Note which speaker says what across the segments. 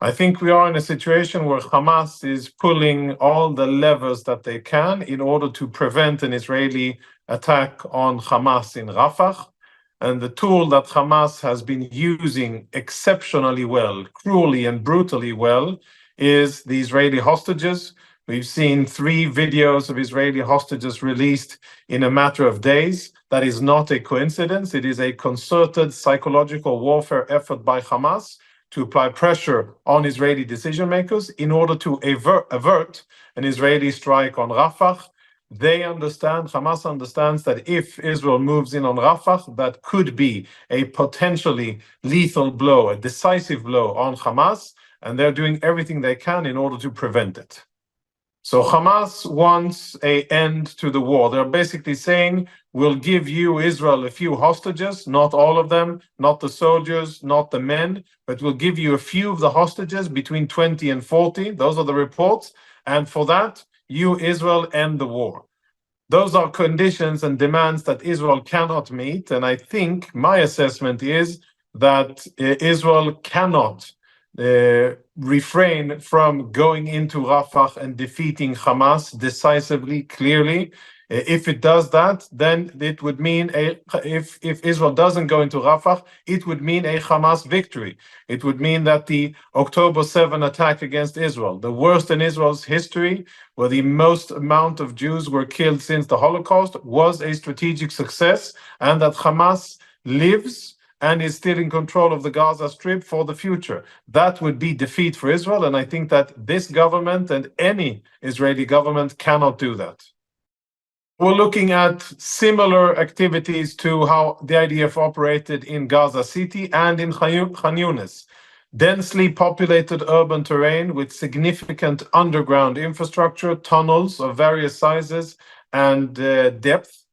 Speaker 1: I think we are in a situation where Hamas is pulling all the levers that they can in order to prevent an Israeli attack on Hamas in Rafah. And the tool that Hamas has been using exceptionally well, cruelly and brutally well, is the Israeli hostages. We've seen 3 videos of Israeli hostages released in a matter of days. That is not a coincidence. It is a concerted psychological warfare effort by Hamas to apply pressure on Israeli decision makers in order to avert an Israeli strike on Rafah. They understand, Hamas understands, that if Israel moves in on Rafah, that could be a potentially lethal blow, a decisive blow on Hamas, and they're doing everything they can in order to prevent it. So Hamas wants an end to the war. They're basically saying, we'll give you, Israel, a few hostages, not all of them, not the soldiers, not the men, but we'll give you a few of the hostages, between 20 and 40. Those are the reports. And for that, you, Israel, end the war. Those are conditions and demands that Israel cannot meet. And I think my assessment is that Israel cannot refrain from going into Rafah and defeating Hamas decisively, clearly. If it does that, then it would mean, if Israel doesn't go into Rafah, it would mean a Hamas victory. It would mean that the October 7 attack against Israel, the worst in Israel's history, where the most amount of Jews were killed since the Holocaust, was a strategic success, and that Hamas lives and is still in control of the Gaza Strip for the future. That would be defeat for Israel, and I think that this government and any Israeli government cannot do that. We're looking at similar activities to how the IDF operated in Gaza City and in Khan Yunis. Densely populated urban terrain with significant underground infrastructure, tunnels of various sizes and depth.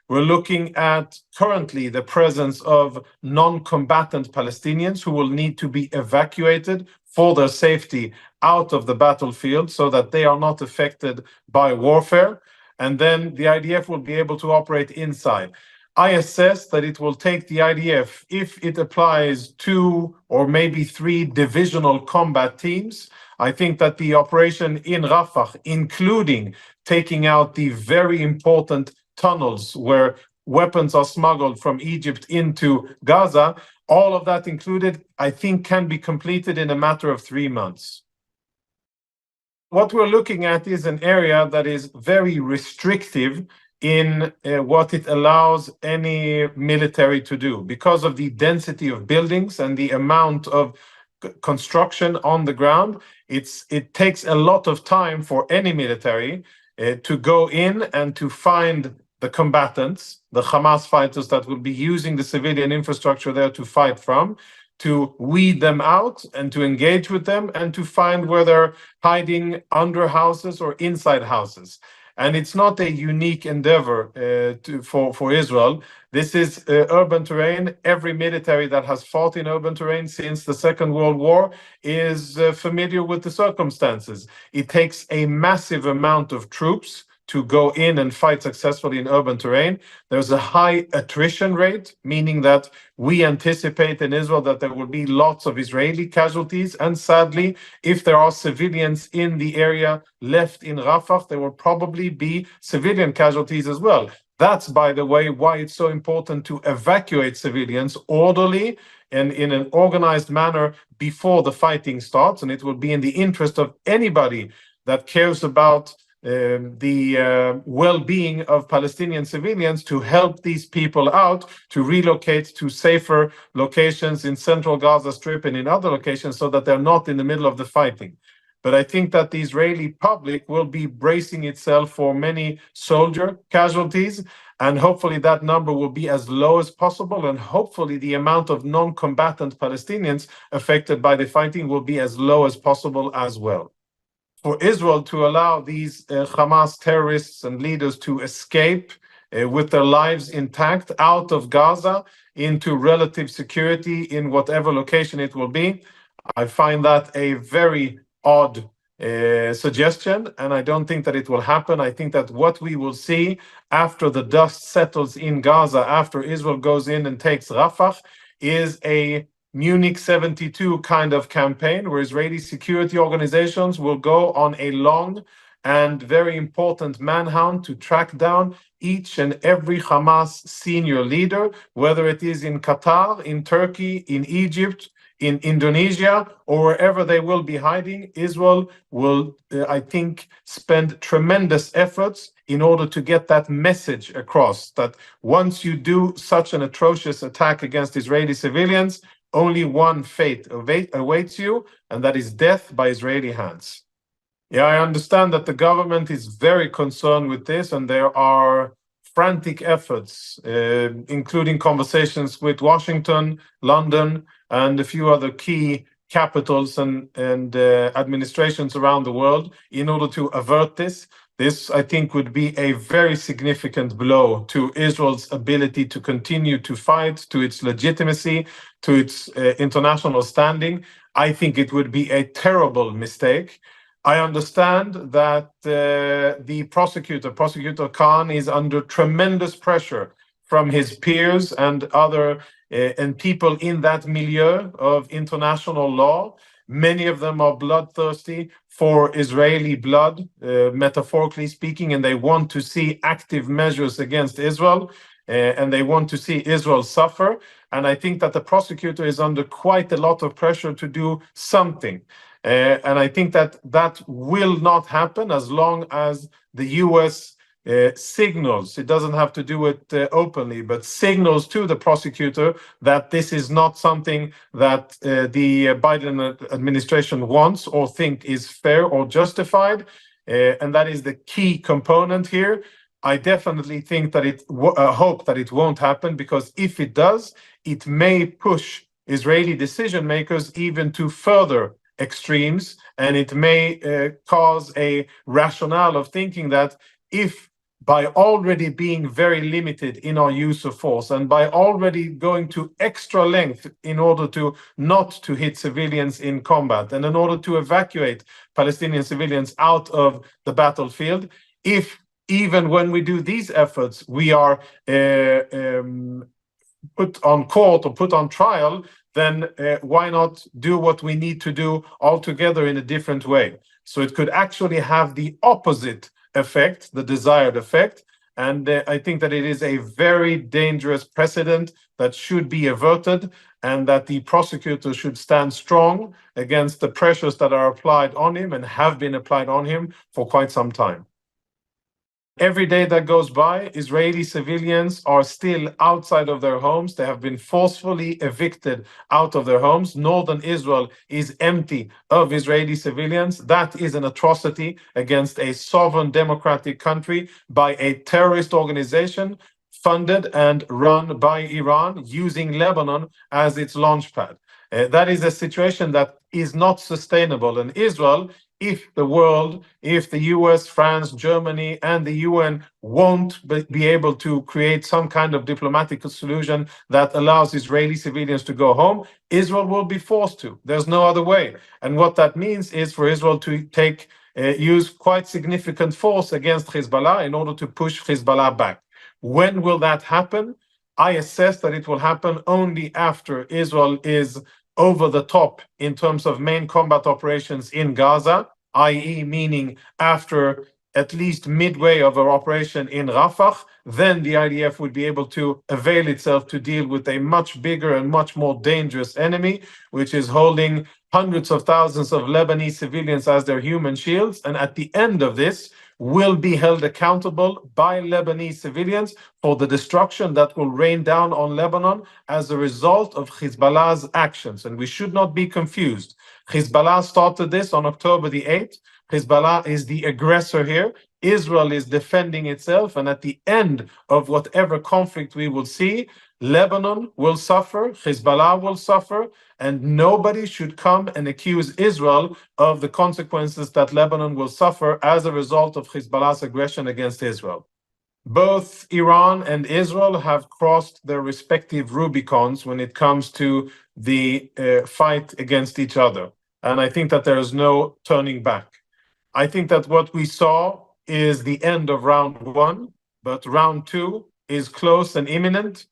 Speaker 1: We're looking at currently the presence of non-combatant Palestinians who will need to be evacuated for their safety out of the battlefield so that they are not affected by warfare. And then the IDF will be able to operate inside. I assess that it will take the IDF, if it applies 2 or maybe 3 divisional combat teams. I think that the operation in Rafah, including taking out the very important tunnels where weapons are smuggled from Egypt into Gaza, all of that included, I think can be completed in a matter of 3 months. What we're looking at is an area that is very restrictive in what it allows any military to do. Because of the density of buildings and the amount of construction on the ground, it takes a lot of time for any military to go in and to find the combatants, the Hamas fighters that will be using the civilian infrastructure there to fight from, to weed them out and to engage with them and to find where they're hiding under houses or inside houses. And it's not a unique endeavor for Israel. This is urban terrain. Every military that has fought in urban terrain since the Second World War is familiar with the circumstances. It takes a massive amount of troops to go in and fight successfully in urban terrain. There's a high attrition rate, meaning that we anticipate in Israel that there will be lots of Israeli casualties. And sadly, if there are civilians in the area left in Rafah, there will probably be civilian casualties as well. That's, by the way, why it's so important to evacuate civilians orderly and in an organized manner before the fighting starts. And it will be in the interest of anybody that cares about the well-being of Palestinian civilians to help these people out, to relocate to safer locations in central Gaza Strip and in other locations so that they're not in the middle of the fighting. But I think that the Israeli public will be bracing itself for many soldier casualties, and hopefully that number will be as low as possible, and hopefully the amount of non-combatant Palestinians affected by the fighting will be as low as possible as well. For Israel to allow these Hamas terrorists and leaders to escape with their lives intact out of Gaza into relative security in whatever location it will be, I find that a very odd suggestion, and I don't think that it will happen. I think that what we will see after the dust settles in Gaza, after Israel goes in and takes Rafah, is a Munich 72 kind of campaign, where Israeli security organizations will go on a long and very important manhunt to track down each and every Hamas senior leader, whether it is in Qatar, in Turkey, in Egypt, in Indonesia, or wherever they will be hiding. Israel will, I think, spend tremendous efforts in order to get that message across, that once you do such an atrocious attack against Israeli civilians, only one fate awaits you, and that is death by Israeli hands. Yeah, I understand that the government is very concerned with this, and there are frantic efforts, including conversations with Washington, London, and a few other key capitals and administrations around the world in order to avert this. This, I think, would be a very significant blow to Israel's ability to continue to fight, to its legitimacy, to its international standing. I think it would be a terrible mistake. I understand that the Prosecutor Khan, is under tremendous pressure from his peers and other and people in that milieu of international law. Many of them are bloodthirsty for Israeli blood, metaphorically speaking, and they want to see active measures against Israel, and they want to see Israel suffer. And I think that the prosecutor is under quite a lot of pressure to do something. And I think that that will not happen as long as the US signals, it doesn't have to do it openly, but signals to the prosecutor that this is not something that the Biden administration wants or think is fair or justified. And that is the key component here. I definitely think that hope that it won't happen, because if it does, it may push Israeli decision makers even to further extremes, and it may cause a rationale of thinking that if by already being very limited in our use of force and by already going to extra length in order to not to hit civilians in combat and in order to evacuate Palestinian civilians out of the battlefield, if even when we do these efforts, we are put on court or put on trial, then why not do what we need to do altogether in a different way? So it could actually have the opposite effect, the desired effect. And I think that it is a very dangerous precedent that should be averted, and that the prosecutor should stand strong against the pressures that are applied on him and have been applied on him for quite some time. Every day that goes by, Israeli civilians are still outside of their homes. They have been forcefully evicted out of their homes. Northern Israel is empty of Israeli civilians. That is an atrocity against a sovereign democratic country by a terrorist organization funded and run by Iran, using Lebanon as its launchpad. That is a situation that is not sustainable. And Israel, if the world, if the US, France, Germany, and the UN won't be able to create some kind of diplomatic solution that allows Israeli civilians to go home, Israel will be forced to. There's no other way. And what that means is for Israel to use quite significant force against Hezbollah in order to push Hezbollah back. When will that happen? I assess that it will happen only after Israel is over the top in terms of main combat operations in Gaza, i.e. meaning after at least midway of our operation in Rafah. Then the IDF would be able to avail itself to deal with a much bigger and much more dangerous enemy, which is holding hundreds of thousands of Lebanese civilians as their human shields. And at the end of this, will be held accountable by Lebanese civilians for the destruction that will rain down on Lebanon as a result of Hezbollah's actions. And we should not be confused. Hezbollah started this on October the 8th. Hezbollah is the aggressor here. Israel is defending itself. And at the end of whatever conflict we will see, Lebanon will suffer, Hezbollah will suffer, and nobody should come and accuse Israel of the consequences that Lebanon will suffer as a result of Hezbollah's aggression against Israel. Both Iran and Israel have crossed their respective Rubicons when it comes to the fight against each other. And I think that there is no turning back. I think that what we saw is the end of round one, but round two is close and imminent.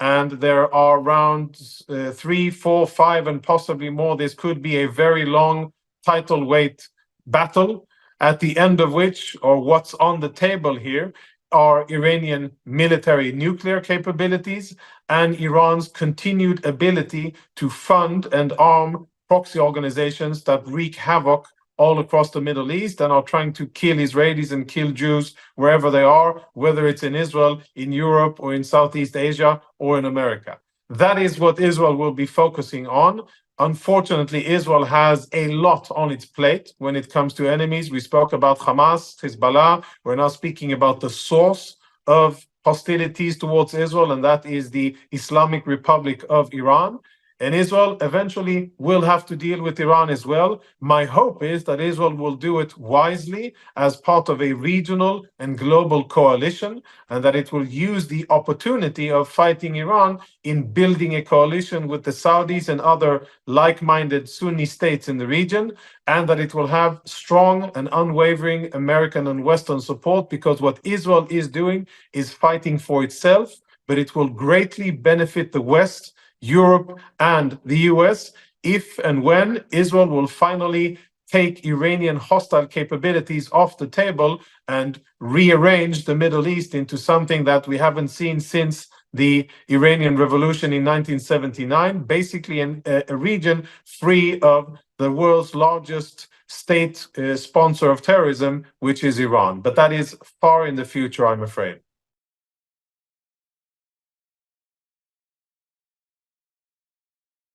Speaker 1: and there are rounds 3, 4, 5, and possibly more. This could be a very long title weight battle, at the end of which, or what's on the table here, are Iranian military nuclear capabilities and Iran's continued ability to fund and arm proxy organizations that wreak havoc all across the Middle East and are trying to kill Israelis and kill Jews wherever they are, whether it's in Israel, in Europe, or in Southeast Asia, or in America. That is what Israel will be focusing on. Unfortunately, Israel has a lot on its plate when it comes to enemies. We spoke about Hamas, Hezbollah. We're now speaking about the source of hostilities towards Israel, and that is the Islamic Republic of Iran. And Israel eventually will have to deal with Iran as well. My hope is that Israel will do it wisely as part of a regional and global coalition, and that it will use the opportunity of fighting Iran in building a coalition with the Saudis and other like-minded Sunni states in the region, and that it will have strong and unwavering American and Western support, because what Israel is doing is fighting for itself, but it will greatly benefit the West, Europe, and the US if and when Israel will finally take Iranian hostile capabilities off the table and rearrange the Middle East into something that we haven't seen since the Iranian Revolution in 1979, basically a region free of the world's largest state sponsor of terrorism, which is Iran. But that is far in the future, I'm afraid.